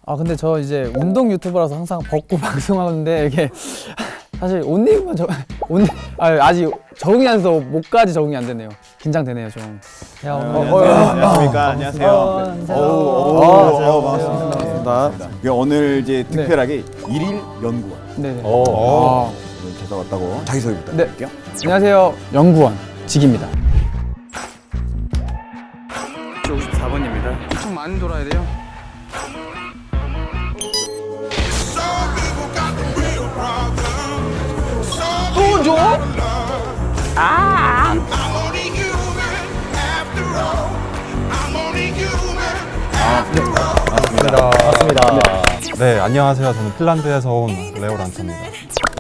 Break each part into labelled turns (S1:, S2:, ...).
S1: 아 근데 저 이제 운동 유튜버라서 항상 벗고 방송하는데 이게 사실 옷 입으면 아직 적응이 안 돼서 목까지 적응이 안 되네요. 긴장되네요 좀.
S2: 안녕하십니까. 안녕하세요.
S1: 반갑습니다.
S2: 오늘 이제 특별하게 일일 연구원
S1: 네네.
S2: 오늘 찾아왔다고 자기소개 부탁드릴게요.
S1: 안녕하세요. 연구원 직입니다. 54번입니다. 엄청 많이 돌아야 돼요. 또 줘?
S3: 네, 안녕하세요. 저는 핀란드에서 온 레오 란타입니다.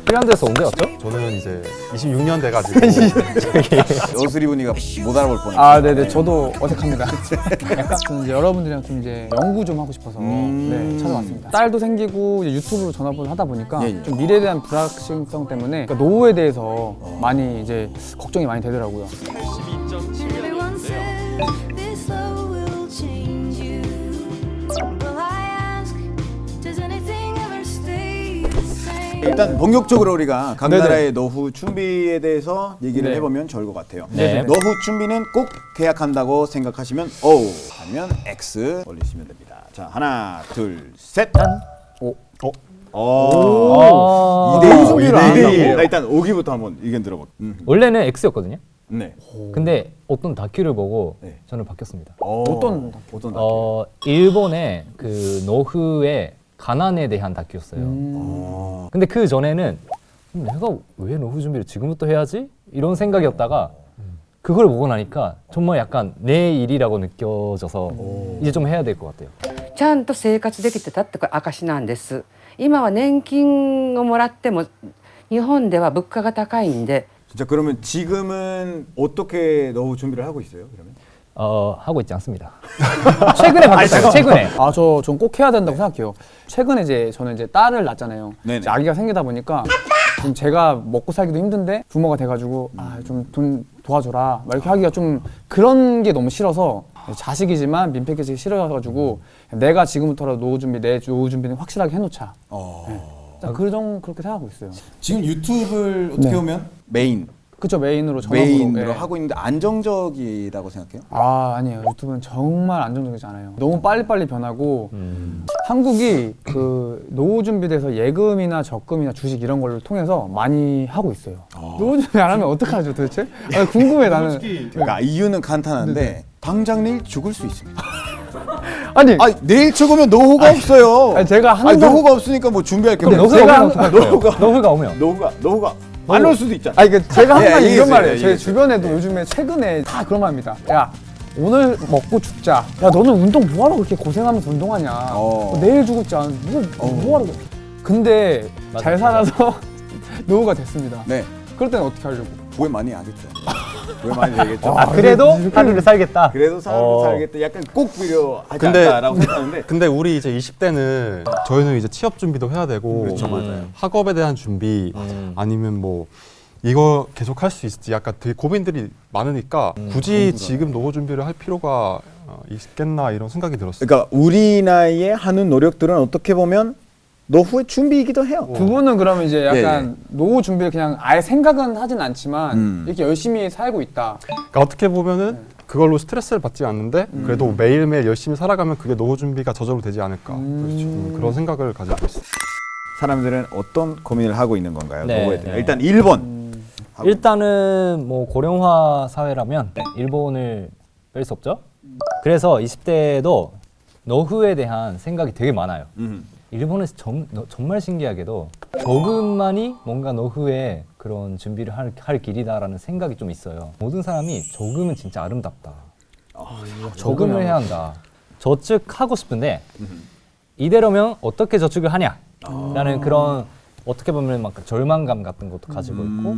S4: 핀란드에서 언제 왔죠?
S3: 저는 이제 26년 돼가지고
S2: 옷을 입으니까 못 알아볼 뻔했어요.
S1: 아, 네네. 저도 어색합니다. 약간 저는 이제 여러분들이랑 좀 이제 연구 좀 하고 싶어서 네, 찾아왔습니다. 딸도 생기고 이제 유튜브로 전화번호 하다 보니까
S2: 예, 예.
S1: 좀 미래에 대한 불확실성 때문에 그러니까 노후에 대해서 많이 이제 걱정이 많이 되더라고요.
S5: Everyone says this love will change you. Well, I ask, does anything ever stay the same?
S2: 일단 본격적으로 우리가 각
S1: 네네.
S2: 나라의 노후 준비에 대해서 얘기를
S1: 네.
S2: 해보면 좋을 것 같아요.
S4: 네.
S2: 노후 준비는 꼭 계약한다고 생각하시면 O 하면 X 올리시면 됩니다. 자, 하나, 둘, 셋. 오.
S4: 아.
S2: 2대1.
S1: 준비를 안 한다고?
S2: 나 일단 오기부터 한번 의견 들어볼게요.
S4: 원래는 X였거든요.
S2: 네.
S4: 근데 어떤 다큐를 보고
S2: 네.
S4: 저는 바뀌었습니다.
S2: 어떤 다큐?
S4: 일본의 그 노후의 가난에 대한 다큐였어요. 근데 그 전에는 내가 왜 노후 준비를 지금부터 해야지? 이런 생각이었다가 그걸 보고 나니까 정말 약간 내 일이라고 느껴져서 이제 좀 해야 될 것 같아요.
S6: ちゃんと生活できてたってこれ証なんです。今は年金をもらっても日本では物価が高いんで
S2: 진짜 그러면 지금은 어떻게 노후 준비를 하고 있어요? 그러면?
S4: 하고 있지 않습니다. 최근에 바뀌었어요. 최근에.
S1: 아, 전 꼭 해야 된다고 생각해요. 최근에 이제 저는 이제 딸을 낳았잖아요.
S2: 네네.
S1: 이제 아기가 생기다 보니까 좀 제가 먹고 살기도 힘든데 부모가 돼가지고 좀 돈 도와줘라 막 이렇게 하기가 좀 그런 게 너무 싫어서 자식이지만 민폐끼치기 싫어가지고 내가 지금부터라도 내 노후 준비는 확실하게 해놓자. 그렇게 생각하고 있어요.
S2: 지금 유튜브를 어떻게
S1: 네.
S2: 보면 메인
S1: 그쵸, 메인으로 전업으로.
S2: 메인으로
S1: 예.
S2: 하고 있는데 안정적이라고 생각해요?
S1: 아니에요. 유튜브는 정말 안정적이지 않아요. 너무 빨리빨리 변하고 한국이 그 노후 준비돼서 예금이나 적금이나 주식 이런 걸 통해서 많이 하고 있어요. 노후 준비 안 하면 어떡하죠 도대체? 궁금해 나는.
S2: 그러니까 이유는 간단한데 당장 내일 죽을 수 있습니다.
S1: 아니
S2: 내일 죽으면 노후가 없어요.
S1: 아니, 제가 항상
S2: 노후가 없으니까 뭐 준비할 게
S4: 그럼
S2: 없어요.
S4: 노후가
S1: 제가
S4: 오면 어떡할 거예요? 노후가 오면.
S2: 노후가 안 올 수도 있잖아.
S1: 아니 제가 항상
S2: 예,
S1: 이런
S2: 이해했어요.
S1: 말이에요. 제
S2: 이해했어요.
S1: 주변에도 요즘에 최근에 다 그런 말입니다. 야 오늘 먹고 죽자. 야 너는 운동 뭐하러 그렇게 고생하면서 운동하냐. 내일 죽었지 않아. 뭐하러. 근데 잘 살아서 노후가 됐습니다.
S2: 네,
S1: 그럴 때는 어떻게 하려고?
S2: 후회 많이 하겠죠. 후회 많이 되겠죠.
S4: 그래도 하루를 살겠다.
S2: 그래도 사람을 살겠다. 약간 꼭 필요하지
S3: 근데-
S2: 않다라고 생각하는데.
S3: 근데 우리 이제 20대는 저희는 이제 취업 준비도 해야 되고
S2: 그렇죠, 맞아요.
S3: 학업에 대한 준비 아니면 뭐 이거 계속 할 수 있을지 약간 되게 고민들이 많으니까 굳이 지금 노후 준비를 할 필요가 있겠나 이런 생각이 들었어요.
S2: 그러니까 우리 나이에 하는 노력들은 어떻게 보면 노후의 준비이기도 해요.
S1: 두 분은 그러면 이제 약간 노후 준비를 그냥 아예 생각은 하진 않지만 이렇게 열심히 살고 있다.
S3: 그러니까 어떻게 보면은 그걸로 스트레스를 받지 않는데 그래도 매일매일 열심히 살아가면 그게 노후 준비가 저절로 되지 않을까 그런 생각을 가지고 있어요.
S2: 사람들은 어떤 고민을 하고 있는 건가요?
S4: 네,
S2: 노후에 대해.
S4: 네.
S2: 일단 1번.
S4: 일단은 뭐 고령화 사회라면 일본을 뺄 수 없죠. 그래서 20대도 노후에 대한 생각이 되게 많아요. 일본에서 정말 신기하게도 조금만이 뭔가 노후에 그런 준비를 할 길이다라는 생각이 좀 있어요. 모든 사람이 조금은 진짜 아름답다. 조금을 해야 한다. 저축하고 싶은데 이대로면 어떻게 저축을 하냐? 라는 그런 어떻게 보면 막 절망감 같은 것도 가지고 있고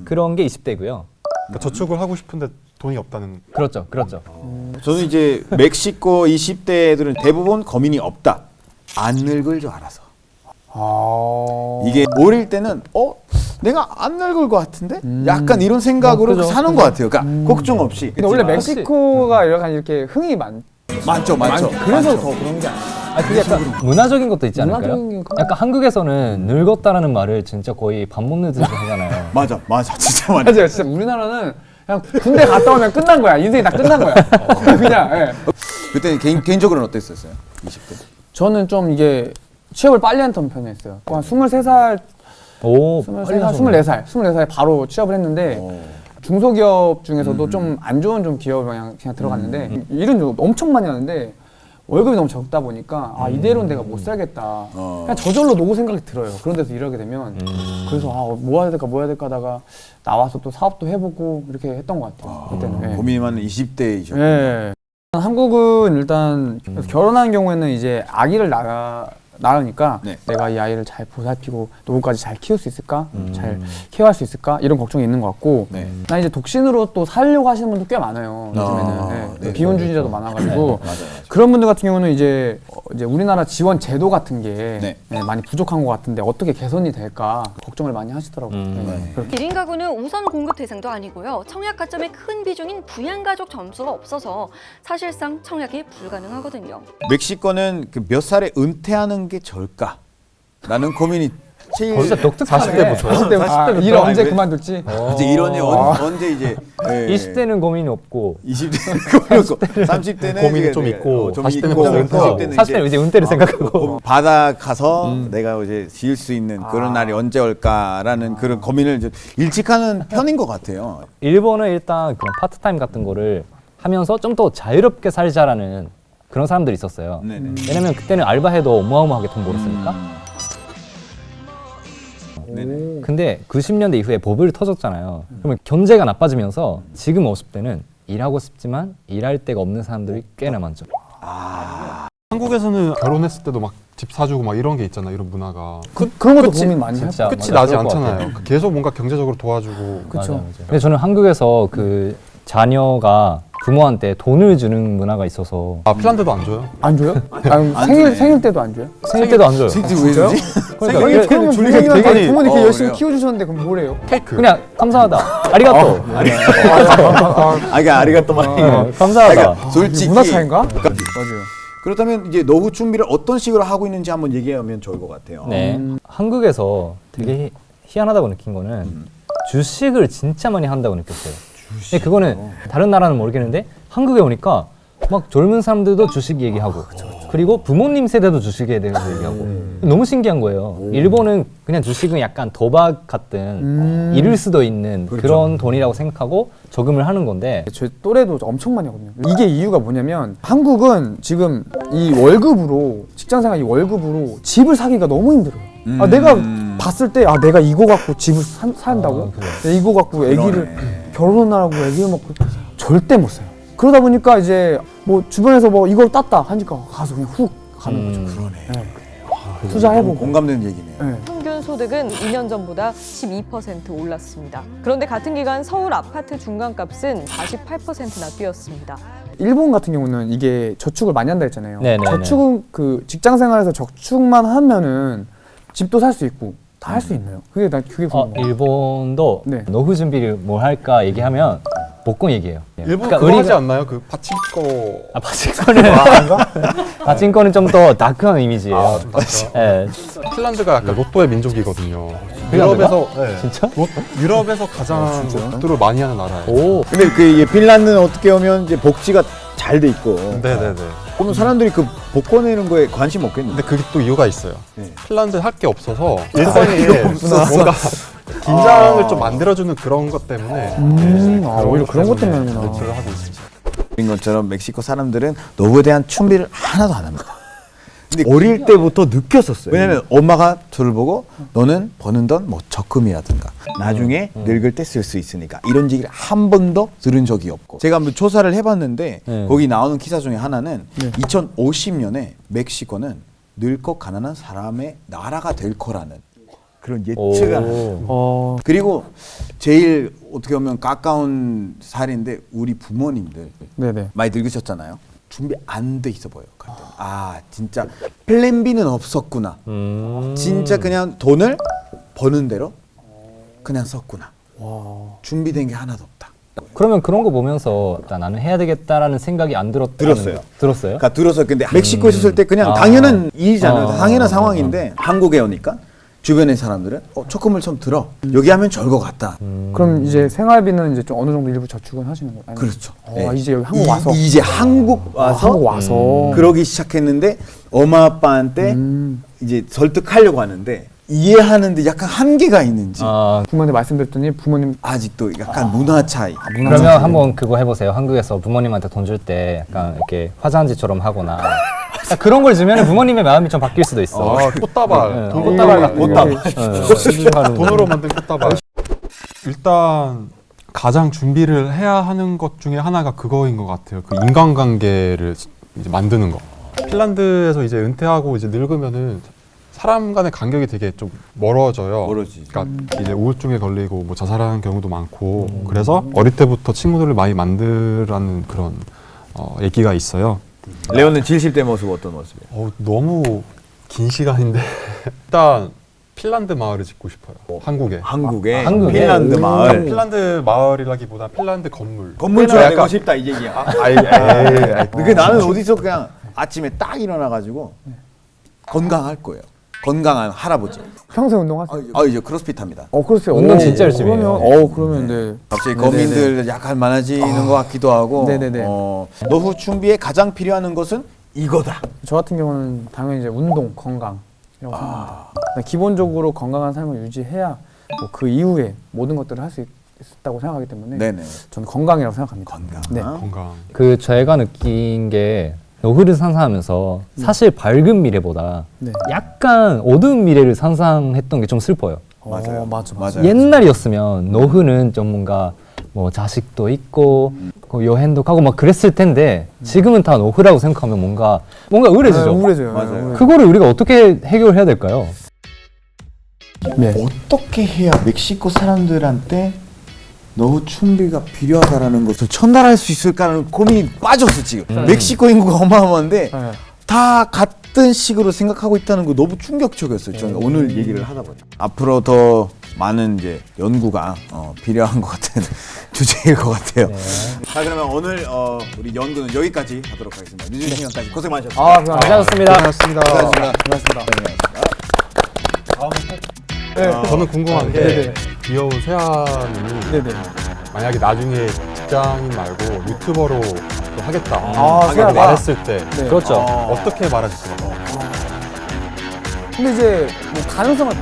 S4: 그런 게 20대고요.
S3: 그러니까 저축을 하고 싶은데 돈이 없다는.
S4: 그렇죠.
S2: 저는 이제 멕시코 20대 애들은 대부분 고민이 없다. 안 늙을 줄 알아서. 이게 어릴 때는 내가 안 늙을 것 같은데? 약간 이런 생각으로
S1: 그죠,
S2: 사는 것 같아요. 그러니까 걱정 없이.
S1: 근데 원래 멕시코가 이렇게 흥이 많죠.
S2: 많죠.
S1: 그래서 더 그런 게 아니에요.
S4: 아 그게 약간 문화적인 것도 있지 않을까요?
S1: 문화적인 거?
S4: 약간 한국에서는 늙었다라는 말을 진짜 거의 밥 먹는 듯이 하잖아요.
S2: 맞아, 진짜 맞아.
S1: 맞아요. 진짜 우리나라는 그냥 군대 갔다 오면 끝난 거야. 인생이 다 끝난 거야. 그냥. 예.
S2: 그때 개인적으로는 어땠었어요? 20대.
S1: 저는 좀 이게 취업을 빨리 했던 편이었어요. 한 23살,
S4: 오,
S1: 24살에 바로 취업을 했는데 중소기업 중에서도 좀 안 좋은 좀 기업을 그냥 들어갔는데 일은 좀 엄청 많이 하는데 월급이 너무 적다 보니까 아 이대로는 내가 못 살겠다. 그냥 저절로 노후 생각이 들어요. 그런 데서 일하게 되면 그래서 아 뭐 해야 될까 하다가 나와서 또 사업도 해보고 이렇게 했던 것 같아요. 그때는. 예.
S2: 고민이 많은 20대이셨고.
S1: 예. 한국은 일단 결혼하는 경우에는 이제 아기를 낳으니까
S2: 네.
S1: 내가 이 아이를 잘 보살피고 노후까지 잘 키울 수 있을까? 잘 케어할 수 있을까? 이런 걱정이 있는 것 같고
S2: 네.
S1: 난 이제 독신으로 또 살려고 하시는 분도 꽤 많아요. 요즘에는. 예.
S2: 네.
S1: 비혼주의자도 많아가지고
S2: 맞아요.
S1: 그런 분들 같은 경우는 이제 우리나라 지원 제도 같은 게
S2: 네.
S1: 많이 부족한 것 같은데 어떻게 개선이 될까 걱정을 많이 하시더라고요.
S2: 네.
S1: 그렇게
S7: 1인 가구는 우선 공급 대상도 아니고요. 청약 가점의 큰 비중인 부양가족 점수가 없어서 사실상 청약이 불가능하거든요.
S2: 멕시코는 그 몇 살에 은퇴하는 게 좋을까? 라는 고민이 제일
S4: 진짜 독특하네.
S1: 40대부터
S2: 아,
S1: 일을 언제
S2: 왜-
S1: 그만둘지
S2: 이제 이런이 언제 이제
S4: 20대는 고민이 없고
S2: 20대는 고민 없고 30대는
S3: 고민이 좀 있고, 40대는 벌써 은퇴하고.
S4: 40대는 이제 은퇴를 생각하고
S2: 바다 가서 내가 이제 지을 수 있는 그런 날이 언제 올까라는 그런 고민을 이제 일찍하는 편인 것 같아요.
S4: 일본은 일단 그런 파트타임 같은 거를 하면서 좀 더 자유롭게 살자라는 그런 사람들이 있었어요.
S2: 네네.
S4: 왜냐면 그때는 알바해도 어마어마하게 돈 벌었으니까.
S2: 네네.
S4: 근데 90년대 이후에 버블이 터졌잖아요. 그러면 경제가 나빠지면서 지금 50대는 일하고 싶지만 일할 데가 없는 사람들이 꽤나 많죠.
S3: 한국에서는 결혼했을 때도 막 집 사주고 막 이런 게 있잖아, 이런 문화가.
S1: 그런 것도 고민 많이 해요.
S4: 진짜
S3: 끝이
S4: 맞아,
S3: 나지
S4: 그럴 것
S3: 않잖아요. 계속 뭔가 경제적으로 도와주고.
S1: 그쵸.
S4: 맞아. 근데 저는 한국에서 그 자녀가 부모한테 돈을 주는 문화가 있어서
S3: 아, 핀란드도 안 줘요?
S1: 안 줘요? 아니,
S2: 안
S1: 생일
S2: 주네.
S1: 때도 안 줘요?
S4: 생일 때도 안 줘요.
S2: 생일 왜 주지?
S4: 그러니까
S1: 생일 때는 부모님한테
S3: 되게-
S1: 부모님 이렇게 열심히
S2: 그래요?
S1: 키워주셨는데 그럼 뭐래요?
S3: 케이크.
S4: 그냥 감사하다. 아리가또.
S2: 아리가또 많이.
S4: 감사하다.
S2: 그러니까 솔직히
S1: 문화 차인가?
S2: 그러니까
S1: 맞아요.
S2: 그렇다면 이제 노후 준비를 어떤 식으로 하고 있는지 한번 얘기하면 좋을 것 같아요.
S4: 네. 한국에서 되게 희한하다고 느낀 거는 주식을 진짜 많이 한다고 느꼈어요. 근데 그거는 다른 나라는 모르겠는데 한국에 오니까 막 젊은 사람들도 주식 얘기하고 그리고 부모님 세대도 주식에 대해서 얘기하고 너무 신기한 거예요. 일본은 그냥 주식은 약간 도박 같은 잃을 수도 있는 그런 돈이라고 생각하고 저금을 하는 건데
S1: 제 또래도 엄청 많이 하거든요. 이게 이유가 뭐냐면 한국은 지금 이 월급으로 직장생활 이 월급으로 집을 사기가 너무 힘들어요. 아, 내가 봤을 때 아 내가 이거 갖고 집을 산다고?
S4: 그래.
S1: 내가 이거 갖고 애기를
S2: 그러네.
S1: 결혼하고 애기를 먹고 절대 못 사요. 그러다 보니까 이제 뭐 주변에서 뭐 이걸 땄다 하니까 가서 그냥 훅 가는 거죠.
S2: 그러네.
S1: 투자해보고.
S2: 공감되는 얘기네요.
S1: 네.
S8: 평균 소득은 2년 전보다 12% 올랐습니다. 그런데 같은 기간 서울 아파트 중간값은 48%나 뛰었습니다.
S1: 일본 같은 경우는 이게 저축을 많이 한다 했잖아요.
S4: 네네네.
S1: 저축은 그 직장 생활에서 저축만 하면은 집도 살 수 있고 다 할 수 있나요? 그게 그게 궁금해요.
S4: 일본도
S1: 네.
S4: 노후 준비를 뭘 할까 얘기하면 복권 얘기해요.
S3: 일본 그거 하지 않나요? 그 파친코.
S4: 아, 파친코는 파친코는 좀 더 다크한 이미지예요.
S3: 좀 다르죠.
S4: 예.
S3: 핀란드가 약간 로또의 민족이거든요.
S4: 핀란드가?
S3: 유럽에서 네.
S4: 진짜?
S3: 유럽에서 가장 로또를 많이 하는 나라예요.
S4: 오.
S2: 근데 그 이게 핀란드는 어떻게 보면 이제 복지가 잘 돼 있고.
S3: 네네네.
S2: 그러면 사람들이 그 복권 내는 거에 관심 없겠는데.
S3: 근데 그게 또 이유가 있어요.
S2: 네.
S3: 핀란드 할 게 없어서 일본이 뭔가 긴장을 좀 만들어주는 그런 것 때문에
S1: 오히려 그런 것 때문이구나.
S3: 노출을 하고 있습니다.
S2: 인 것처럼 멕시코 사람들은 노후에 대한 준비를 하나도 안 합니다. 근데 어릴 때부터 느꼈었어요. 왜냐면 엄마가 저를 보고 너는 버는 돈 뭐 적금이라든가 나중에 늙을 때 쓸 수 있으니까 이런 얘기를 한 번도 들은 적이 없고 제가 한번 조사를 해봤는데
S4: 네.
S2: 거기 나오는 기사 중에 하나는 2050년에 멕시코는 늙고 가난한 사람의 나라가 될 거라는 그런 예측을
S4: 오.
S2: 그리고 제일 어떻게 보면 가까운 사례인데 우리 부모님들
S1: 네네.
S2: 많이 늙으셨잖아요. 준비 안 돼 있어 보여. 그때. 아 진짜 플랜 B는 없었구나. 진짜 그냥 돈을 버는 대로 그냥 썼구나. 준비된 게 하나도 없다.
S4: 그러면 그런 거 보면서 나는 해야 되겠다라는 생각이 안
S2: 들었어요.
S4: 들었어요?
S2: 그러니까 들어서 근데 멕시코에 있었을 때 그냥 당연한 일이잖아요. 당연한 상황인데 한국에 오니까 주변의 사람들은 조금을 좀 들어. 여기 하면 좋을 것 같다.
S1: 그럼 이제 생활비는 이제 좀 어느 정도 일부 저축은 하시는 거예요? 아니면-
S2: 그렇죠. 네.
S1: 이제 여기 한국 와서
S2: 이제 한국 와서
S1: 한국 와서
S2: 그러기 시작했는데 엄마 아빠한테 이제 설득하려고 하는데 이해하는데 약간 한계가 있는지
S1: 부모님한테 말씀드렸더니 부모님
S2: 아직도 약간 문화 차이.
S4: 그러면 한번 그거 해보세요. 한국에서 부모님한테 돈 줄 때 약간 이렇게 화장지처럼 하거나 약간 그런 걸 주면 부모님의 마음이 좀 바뀔 수도 있어.
S3: 꽃다발.
S4: 네.
S3: 꽃다발 같은
S2: 꽃다발.
S3: 거. 돈으로 만든 꽃다발. 일단 가장 준비를 해야 하는 것 중에 하나가 그거인 것 같아요. 그 인간관계를 이제 만드는 거. 핀란드에서 이제 은퇴하고 이제 늙으면은 사람 간의 간격이 되게 좀 멀어져요.
S2: 멀어지죠.
S3: 그러니까 이제 우울증에 걸리고 뭐 자살하는 경우도 많고 그래서 어릴 때부터 친구들을 많이 만들라는 그런 얘기가 있어요.
S2: 레오는 70대 모습 어떤 모습이에요?
S3: 너무 긴 시간인데 일단 핀란드 마을을 짓고 싶어요. 한국에.
S2: 한국에
S4: 한국에?
S2: 핀란드 마을.
S3: 핀란드 마을이라기보다 핀란드 건물.
S2: 건물주가 되고
S3: 약간-
S2: 싶다 이 얘기야.
S3: 에이,
S2: 그게 나는 어디서 그냥 아침에 딱 일어나가지고 건강할 거예요. 건강한 할아버지.
S1: 평소에 운동하세요?
S2: 이제 크로스핏 합니다.
S1: 그렇어요.
S4: 운동 진짜 열심히 해요.
S1: 그러면 네.
S2: 갑자기 거민들 약간 많아지는 것 같기도 하고.
S1: 네네네.
S2: 노후 준비에 가장 필요한 것은 이거다.
S1: 저 같은 경우는 당연히 이제 운동, 건강이라고 생각합니다. 일단 기본적으로 건강한 삶을 유지해야 뭐 그 이후에 모든 것들을 할 수 있다고 생각하기 때문에
S2: 네네.
S1: 저는 건강이라고 생각합니다.
S2: 건강.
S1: 네.
S3: 건강.
S4: 그 제가 느낀 게 노후를 상상하면서 사실 밝은 미래보다
S1: 네.
S4: 약간 어두운 미래를 상상했던 게 좀 슬퍼요.
S2: 맞아요.
S1: 맞아.
S4: 옛날이었으면 노후는 좀 뭔가 뭐 자식도 있고 그 여행도 가고 막 그랬을 텐데 지금은 다 노후라고 생각하면 뭔가 우울해지죠.
S1: 우울해져요.
S2: 맞아요.
S4: 그거를 우리가 어떻게 해결해야 될까요?
S1: 네.
S2: 어떻게 해야 멕시코 사람들한테 노후 준비가 필요하다라는 것을 전달할 수 있을까라는 고민이 빠졌어 지금. 멕시코 인구가 어마어마한데
S1: 네.
S2: 다 같은 식으로 생각하고 있다는 거 너무 충격적이었어요. 저는 오늘 얘기를 하다 보니 앞으로 더 많은 이제 연구가 필요한 것 같은 주제일 것 같아요. 자 그러면 오늘 우리 연구는 여기까지 하도록 하겠습니다. 늦은 시간까지 고생 많으셨습니다.
S4: 고생하셨습니다.
S2: 고생하셨습니다.
S3: 저는 궁금한 게 귀여운 세아님이
S1: 네네.
S3: 만약에 나중에 직장인 말고 유튜버로 또 하겠다
S1: 세아가?
S3: 하게 말했을 때
S1: 네.
S4: 그렇죠.
S3: 어떻게 말하실 거예요?
S1: 근데 이제 뭐 가능성을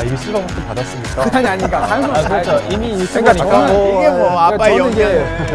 S3: 이미 실버 버튼 받았으니까
S1: 아니니까 가능성을
S4: 그렇죠. 이미
S1: 그러니까
S4: 유튜버니까
S1: 저는
S2: 이게 뭐 아빠의
S1: 저는 이제
S2: 영향.